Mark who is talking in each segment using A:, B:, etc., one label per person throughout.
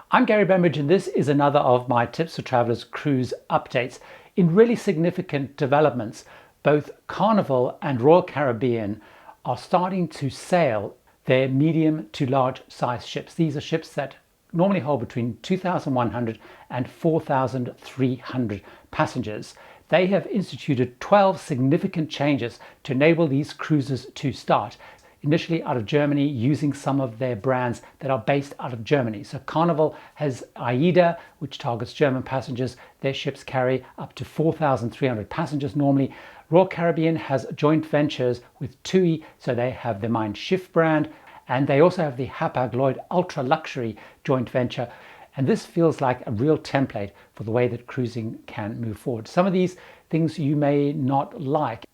A: I'm Gary Bembridge, and this is another of my Tips for Travellers cruise updates. In really significant developments, both Carnival and Royal Caribbean are starting to sail their medium to large size ships. These are ships that normally hold between 2,100 and 4,300 passengers. They have instituted 12 significant changes to enable these cruises to start. Initially out of Germany, using some of their brands that are based out of Germany. So Carnival has AIDA, which targets German passengers. Their ships carry up to 4,300 passengers normally. Royal Caribbean has joint ventures with TUI, so they have the Mein Schiff brand, and they also have the Hapag-Lloyd Ultra Luxury joint venture. And this feels like a real template for the way that cruising can move forward. Some of these things you may not like.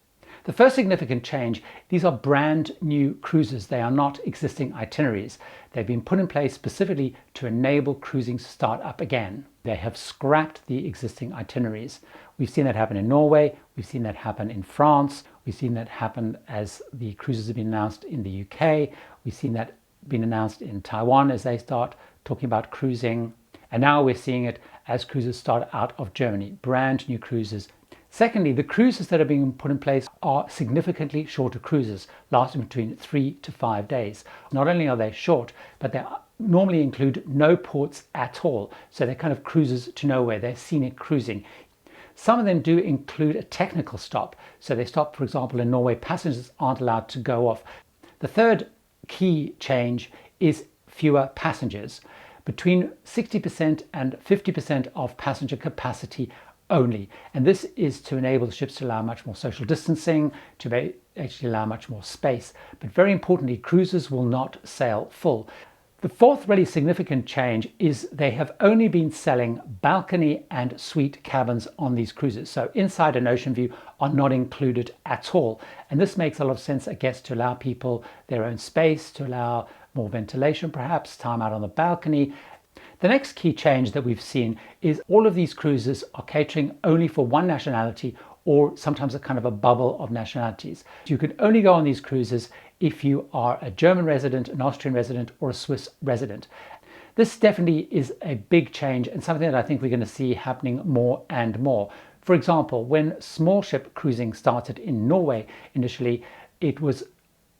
A: The first significant change, these are brand new cruises. They are not existing itineraries. They've been put in place specifically to enable cruising to start up again. They have scrapped the existing itineraries. We've seen that happen in Norway. We've seen that happen in France. We've seen that happen as the cruises have been announced in the UK. We've seen that being announced in Taiwan as they start talking about cruising. And now we're seeing it as cruises start out of Germany, brand new cruises. Secondly, the cruises that are being put in place are significantly shorter cruises, lasting between 3 to 5 days. Not only are they short, but they normally include no ports at all. So they're kind of cruises to nowhere. They're scenic cruising. Some of them do include a technical stop. So they stop, for example, in Norway, passengers aren't allowed to go off. The third key change is fewer passengers. Between 60% and 50% of passenger capacity only. And this is to enable the ships to allow much more social distancing, to actually allow much more space. But very importantly, cruises will not sail full. The fourth really significant change is they have only been selling balcony and suite cabins on these cruises. So inside and ocean view are not included at all. And this makes a lot of sense, I guess, to allow people their own space, to allow more ventilation, perhaps time out on the balcony. The next key change that we've seen is all of these cruises are catering only for one nationality, or sometimes a kind of a bubble of nationalities. You can only go on these cruises if you are a German resident, an Austrian resident, or a Swiss resident. This definitely is a big change and something that I think we're going to see happening more and more. For example, when small ship cruising started in Norway initially, it was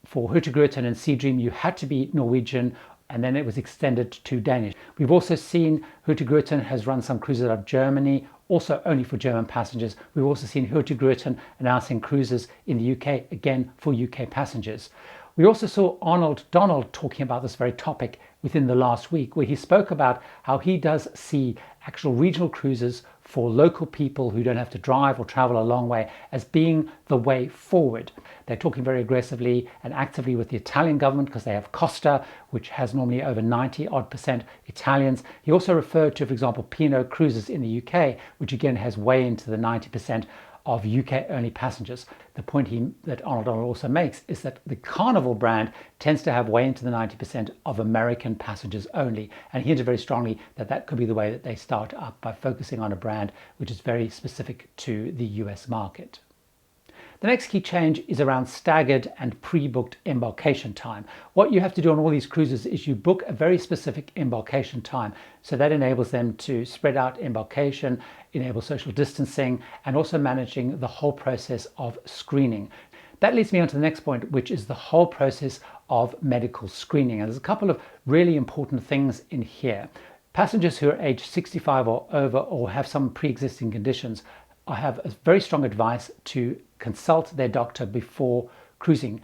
A: for Hurtigruten and Sea Dream, you had to be Norwegian, and then it was extended to Danish. We've also seen Hurtigruten has run some cruises out of Germany, also only for German passengers. We've also seen Hurtigruten announcing cruises in the UK, again for UK passengers. We also saw Arnold Donald talking about this very topic within the last week, where he spoke about how he does see actual regional cruises for local people who don't have to drive or travel a long way as being the way forward. They're talking very aggressively and actively with the Italian government because they have Costa, which has normally over 90% Italians. He also referred to, for example, P&O Cruises in the UK, which again has way into the 90% of UK-only passengers. The point that Arnold Donald also makes is that the Carnival brand tends to have way into the 90% of American passengers only, and he hinted very strongly that that could be the way that they start up by focusing on a brand which is very specific to the US market. The next key change is around staggered and pre-booked embarkation time. What you have to do on all these cruises is you book a very specific embarkation time. So that enables them to spread out embarkation, enable social distancing, and also managing the whole process of screening. That leads me on to the next point, which is the whole process of medical screening. And there's a couple of really important things in here. Passengers who are aged 65 or over or have some pre-existing conditions, I have a very strong advice to consult their doctor before cruising.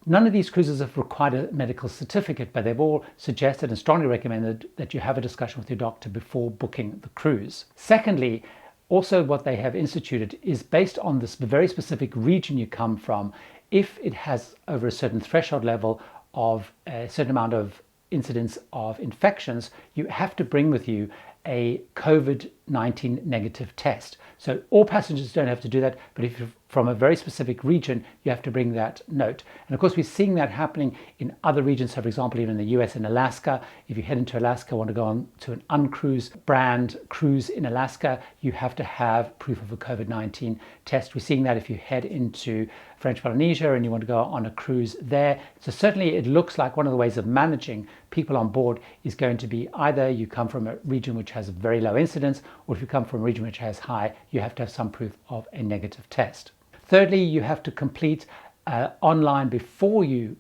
A: None of these cruises have required a medical certificate, but they've all suggested and strongly recommended that you have a discussion with your doctor before booking the cruise. Secondly, also what they have instituted is based on this very specific region you come from. If it has over a certain threshold level of a certain amount of incidence of infections, you have to bring with you a COVID-19 negative test. So all passengers don't have to do that, but if you're from a very specific region, you have to bring that note. And of course, we're seeing that happening in other regions. So for example, even in the US and Alaska, if you head into Alaska, want to go on to an uncruise brand cruise in Alaska, you have to have proof of a COVID-19 test. We're seeing that if you head into French Polynesia and you want to go on a cruise there. So certainly it looks like one of the ways of managing people on board is going to be either you come from a region which has a very low incidence, or if you come from a region which has high, you have to have some proof of a negative test. Thirdly, you have to complete online before you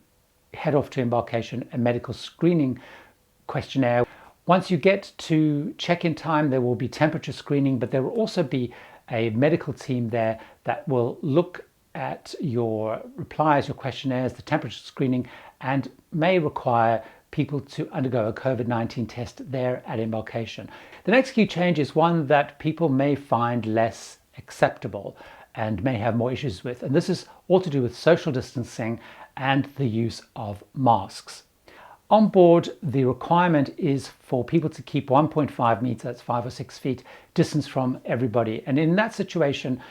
A: head off to embarkation a medical screening questionnaire. Once you get to check-in time, there will be temperature screening, but there will also be a medical team there that will look at your replies, your questionnaires, the temperature screening, and may require people to undergo a COVID-19 test there at embarkation. The next key change is one that people may find less acceptable and may have more issues with, and this is all to do with social distancing and the use of masks. On board, the requirement is for people to keep 1.5 meters, that's 5 or 6 feet, distance from everybody. And in that situation,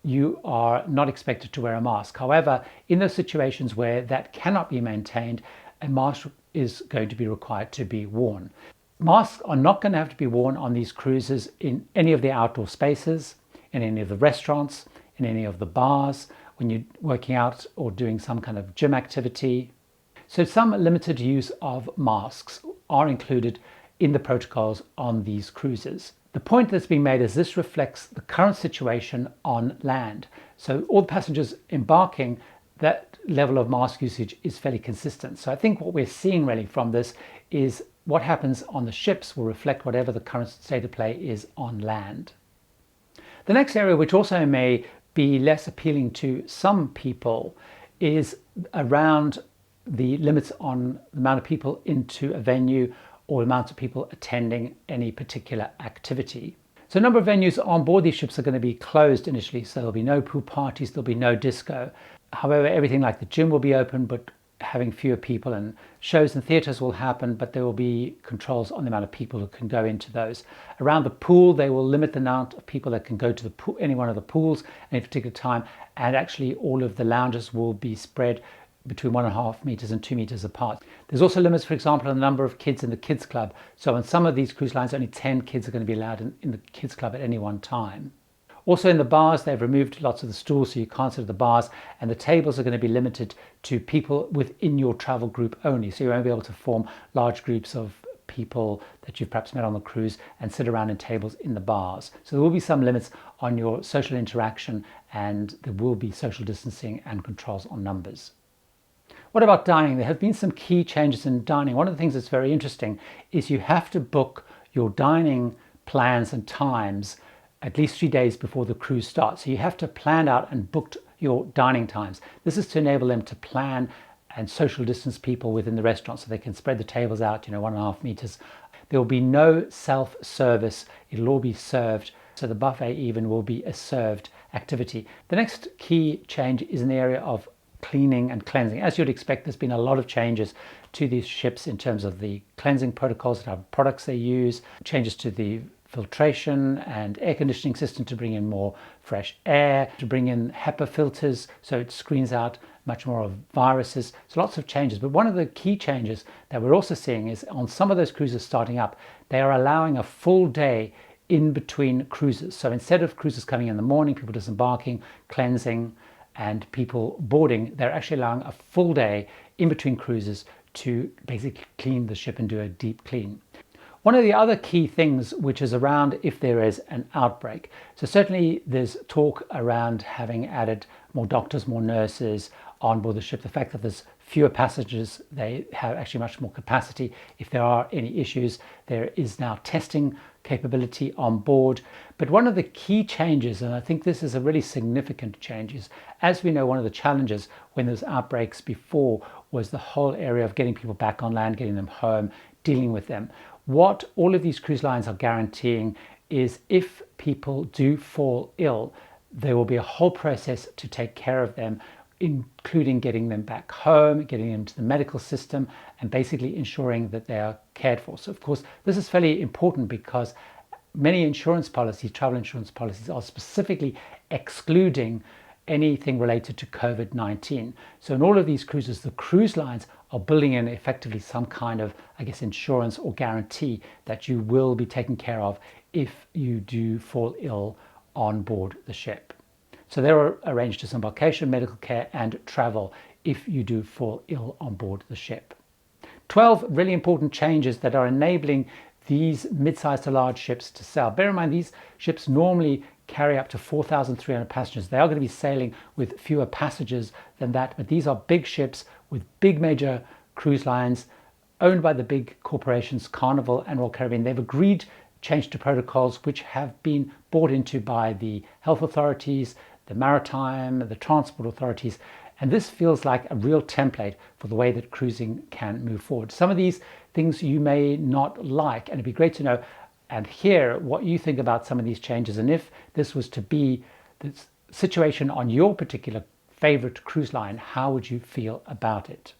A: you are not expected to wear a mask. However, in those situations where that cannot be maintained, a mask is going to be required to be worn. Masks are not going to have to be worn on these cruises in any of the outdoor spaces, in any of the restaurants, in any of the bars, when you're working out or doing some kind of gym activity. So some limited use of masks are included in the protocols on these cruises. The point that's being made is this reflects the current situation on land. So all the passengers embarking, that level of mask usage is fairly consistent. So I think what we're seeing really from this is what happens on the ships will reflect whatever the current state of play is on land. The next area, which also may be less appealing to some people, is around the limits on the amount of people into a venue or the amount of people attending any particular activity. So a number of venues on board these ships are going to be closed initially, so there'll be no pool parties, there'll be no disco. However, everything like the gym will be open, but having fewer people, and shows and theatres will happen, but there will be controls on the amount of people who can go into those. Around the pool, they will limit the amount of people that can go to the pool, any one of the pools at any particular time, and actually all of the lounges will be spread between 1.5 meters and 2 meters apart. There's also limits, for example, on the number of kids in the kids club. So on some of these cruise lines, only 10 kids are going to be allowed in the kids club at any one time. Also in the bars, they've removed lots of the stools, so you can't sit at the bars, and the tables are going to be limited to people within your travel group only. So you won't be able to form large groups of people that you've perhaps met on the cruise and sit around in tables in the bars. So there will be some limits on your social interaction, and there will be social distancing and controls on numbers. What about dining? There have been some key changes in dining. One of the things that's very interesting is you have to book your dining plans and times at least 3 days before the cruise starts. So you have to plan out and book your dining times. This is to enable them to plan and social distance people within the restaurant so they can spread the tables out, 1.5 meters. There will be no self-service. It'll all be served. So the buffet even will be a served activity. The next key change is in the area of cleaning and cleansing. As you'd expect, there's been a lot of changes to these ships in terms of the cleansing protocols, the type of products they use, changes to the filtration and air conditioning system to bring in more fresh air, to bring in HEPA filters so it screens out much more of viruses. So lots of changes. But one of the key changes that we're also seeing is on some of those cruises starting up, they are allowing a full day in between cruises. So instead of cruises coming in the morning, people disembarking, cleansing, and people boarding, they're actually allowing a full day in between cruises to basically clean the ship and do a deep clean. One of the other key things which is around if there is an outbreak. So certainly there's talk around having added more doctors, more nurses on board the ship. The fact that there's fewer passengers, they have actually much more capacity. If there are any issues, there is now testing capability on board. But one of the key changes, and I think this is a really significant change, is as we know, one of the challenges when there's outbreaks before was the whole area of getting people back on land, getting them home, dealing with them. What all of these cruise lines are guaranteeing is if people do fall ill, there will be a whole process to take care of them, including getting them back home, getting them to the medical system, and basically ensuring that they are cared for. So of course, this is fairly important because many insurance policies, travel insurance policies, are specifically excluding anything related to COVID-19. So in all of these cruises, the cruise lines are building in effectively some kind of, insurance or guarantee that you will be taken care of if you do fall ill on board the ship. So there are arranged disembarkation, medical care, and travel if you do fall ill on board the ship. 12 really important changes that are enabling these mid-sized to large ships to sail. Bear in mind, these ships normally carry up to 4,300 passengers. They are going to be sailing with fewer passengers than that, but these are big ships with big major cruise lines owned by the big corporations, Carnival and Royal Caribbean. They've agreed change to protocols which have been bought into by the health authorities, the maritime, the transport authorities, and this feels like a real template for the way that cruising can move forward. Some of these things you may not like, and it'd be great to know and hear what you think about some of these changes, and if this was to be the situation on your particular favorite cruise line, how would you feel about it?